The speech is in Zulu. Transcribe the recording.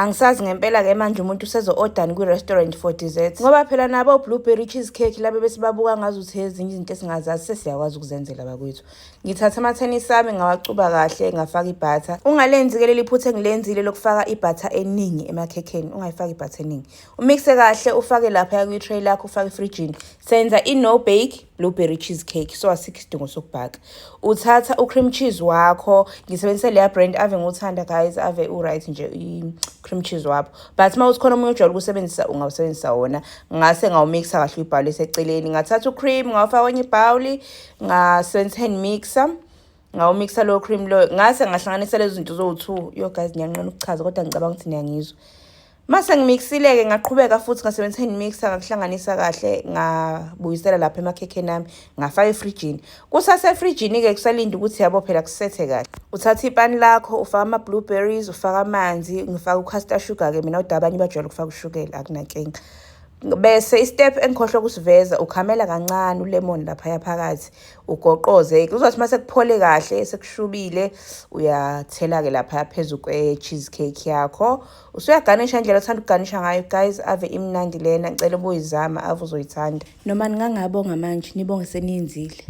Angisazi ngempela-ke manje umuntu usezo-odani kwi-restaurant for dessert, ngoba phela nabo blueberry cheesecake laba besibabuka ngazuthi ezinye izinto esingazazii sesiyakwazi ukuzenzela bakwethu. Ngithatha amathenisi ami ngawacuba kahle ngafaka ibhatha. Ungalenzi-ke leli phutha engilenzile lokufaka ibhatha eningi emakhekheni, ungayifaki ibhatha eningi. Umixe kahle ufake lapha kwi-tray lakho, ufake efrijini. Senza i-no bake blueberry cheesecake, so asikho isidingo sokubhaka. Uthatha u-cream cheese wakho, ngisebenzise leya brand ave ngiwuthanda guys, ave u-right nje i-cream cheese wabo. But uma uthi khona omunye ojwayele ukusebenzisa ungawusebenzisa wona. Ngase ngawumixa kahle uyibhawuli eseceleni. Ngathatha u-cream ngawufaka kwenye ibhawuli, ngasebenzisa hand mixer. Ngawumixa lowo cream lo, ngase ngahlanganisa lezo zinto zowu-2. Yo guys ngiyanqena ukuchaza kodwa ngicabanga ukuthi niyangizwa. Mase ngimixile-ke ngaqhubeka futhi ngasebenzisa hand mixer ngakuhlanganisa kahle, ngabuyisela lapha emakhekheni ami, ngafaka efrijini. Kusasefrijini-ke kusalinda ukuthi yabo phela kusethe kahle. Uthatha ipani lakho, ufaka ama-blueberries, ufaka amanzi, ngifaka u-caster sugar-ke mina kodwa abanye bajwayele ukufaka ushukela, akunankinga. Bese istep engikhohlwe ukusiveza, ukhamela kancane ulemon laphaya phakathi, ugoqoze. Kuzothi mase kuphole kahle sekushubile, uyathela-ke laphaya phezu kwe-cheesecake yakho. Usuyaganisha indlela othanda ukuganisha ngayo guys, ave imnandi lena. Ngicela ubuyizama ave uzoyithanda. Noma ningangabonga manje, nibonge seniyenzile.